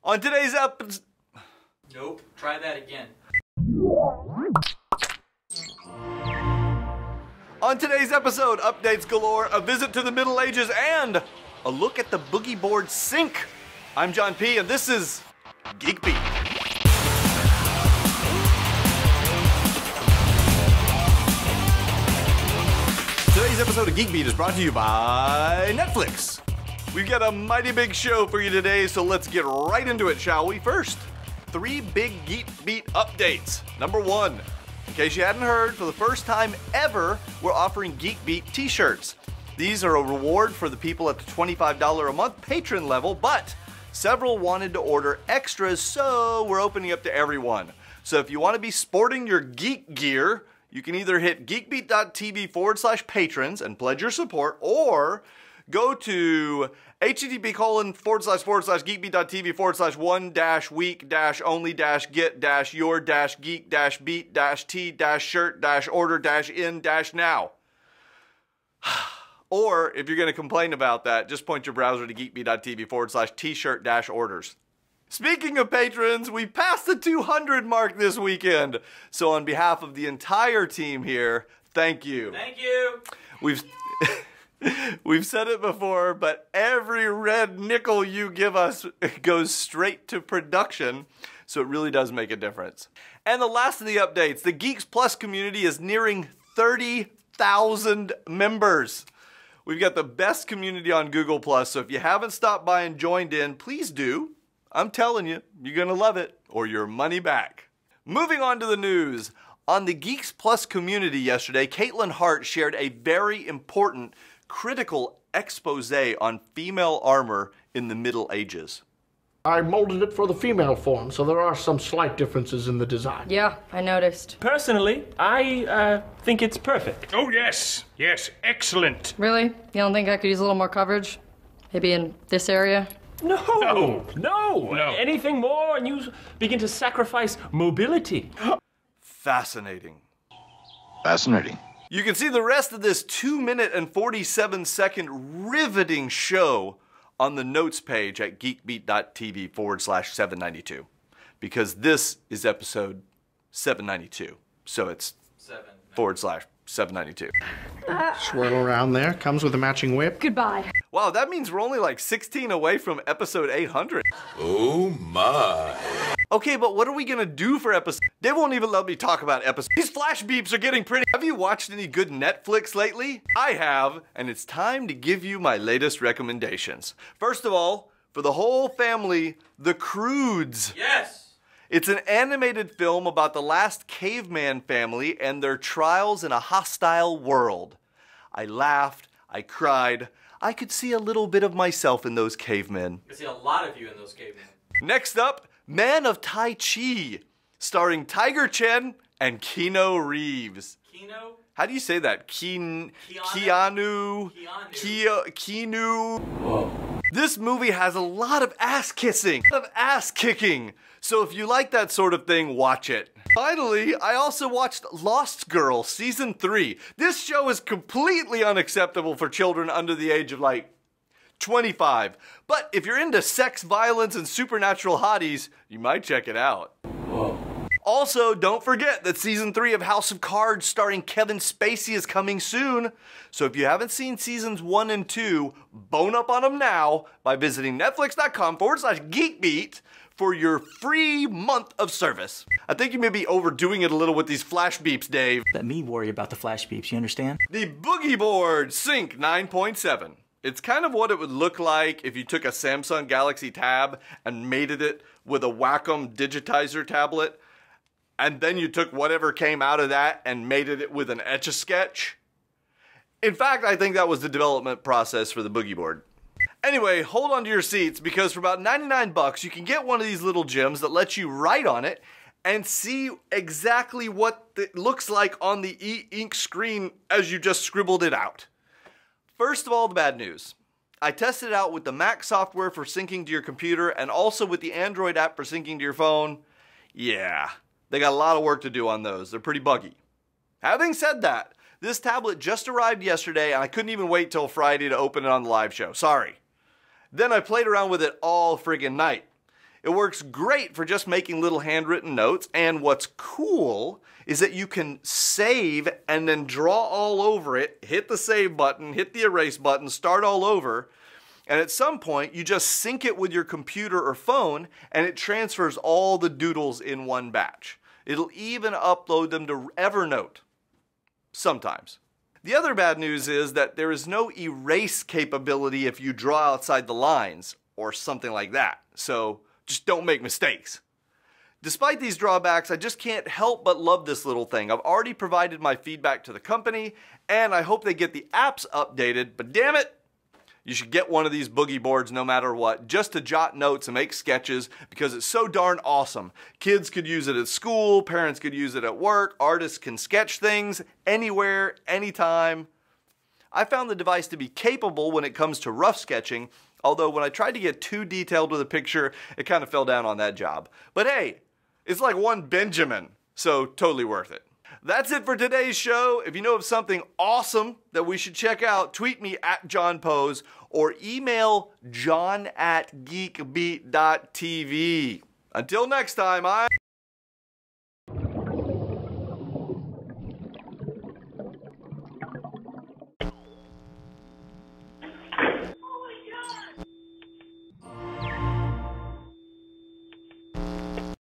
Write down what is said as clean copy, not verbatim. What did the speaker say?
On today's episode... Nope, try that again. On today's episode, updates galore, a visit to the Middle Ages, and a look at the Boogie Board sync. I'm John P, and this is Geek Beat. Today's episode of Geek Beat is brought to you by Netflix. We've got a mighty big show for you today, so let's get right into it, shall we? First, 3 big Geek Beat updates. Number 1, in case you hadn't heard, for the first time ever, we're offering Geek Beat t-shirts. These are a reward for the people at the $25 a month patron level, but several wanted to order extras, so we're opening up to everyone. So if you want to be sporting your geek gear, you can either hit geekbeat.tv/patrons and pledge your support, or go to http://geekbeat.tv/1-week-week-your-geek-beat-t-shirt-order-in-now. Or if you're going to complain about that, just point your browser to geekbeat.tv/t-shirt-orders. Speaking of patrons, we passed the 200 mark this weekend. So on behalf of the entire team here, thank you. Thank you. We've said it before, but every red nickel you give us goes straight to production, so it really does make a difference. And the last of the updates, the Geeks Plus community is nearing 30,000 members. We've got the best community on Google Plus, so if you haven't stopped by and joined in, please do. I'm telling you, you're gonna love it, or your money back. Moving on to the news. On the Geeks Plus community yesterday, Caitlin Hart shared a very important critical expose on female armor in the Middle Ages. I molded it for the female form, so there are some slight differences in the design. Yeah, I noticed. Personally, I think it's perfect. Oh, yes. Yes, excellent. Really? You don't think I could use a little more coverage? Maybe in this area? No. No. Anything more and you begin to sacrifice mobility. Fascinating. Fascinating. You can see the rest of this 2-minute and 47-second riveting show on the notes page at geekbeat.tv/792. Because this is episode 792. So it's /792. Swirl around there, comes with a matching whip. Goodbye. Wow, that means we're only like 16 away from episode 800. Oh my. Okay, but what are we gonna do for episode? They won't even let me talk about episodes. These flash beeps are getting pretty. Have you watched any good Netflix lately? I have, and it's time to give you my latest recommendations. First of all, for the whole family, The Croods. Yes. It's an animated film about the last caveman family and their trials in a hostile world. I laughed, I cried, I could see a little bit of myself in those cavemen. I see a lot of you in those cavemen. Next up, Man of Tai Chi, starring Tiger Chen and Keanu Reeves. Kino? How do you say that? Keanu? Whoa. This movie has a lot of ass kissing, So if you like that sort of thing, watch it. Finally, I also watched Lost Girl Season 3. This show is completely unacceptable for children under the age of like 25. But if you're into sex, violence, and supernatural hotties, you might check it out. Whoa. Also, don't forget that Season 3 of House of Cards starring Kevin Spacey is coming soon. So if you haven't seen Seasons 1 and 2, bone up on them now by visiting netflix.com/geekbeat for your free month of service. I think you may be overdoing it a little with these flash beeps, Dave. Let me worry about the flash beeps, you understand? The Boogie Board Sync 9.7. It's kind of what it would look like if you took a Samsung Galaxy Tab and mated it with a Wacom digitizer tablet, and then you took whatever came out of that and mated it with an Etch-a-Sketch. In fact, I think that was the development process for the Boogie Board. Anyway, hold on to your seats, because for about 99 bucks, you can get one of these little gems that lets you write on it and see exactly what it looks like on the e-ink screen as you just scribbled it out. First of all, the bad news. I tested it out with the Mac software for syncing to your computer and also with the Android app for syncing to your phone. Yeah, they got a lot of work to do on those. They're pretty buggy. Having said that, this tablet just arrived yesterday and I couldn't even wait till Friday to open it on the live show. Sorry. Then I played around with it all friggin' night. It works great for just making little handwritten notes, and what's cool is that you can save and then draw all over it, hit the save button, hit the erase button, start all over, and at some point you just sync it with your computer or phone and it transfers all the doodles in one batch. It'll even upload them to Evernote. Sometimes. The other bad news is that there is no erase capability if you draw outside the lines or something like that. So just don't make mistakes. Despite these drawbacks, I just can't help but love this little thing. I've already provided my feedback to the company, and I hope they get the apps updated, but damn it, you should get one of these boogie boards no matter what, just to jot notes and make sketches because it's so darn awesome. Kids could use it at school, parents could use it at work, artists can sketch things anywhere, anytime. I found the device to be capable when it comes to rough sketching, although when I tried to get too detailed with a picture, it kind of fell down on that job. But hey, it's like one Benjamin, so totally worth it. That's it for today's show. If you know of something awesome that we should check out, tweet me at John Pose or email john@geekbeat.tv. Until next time,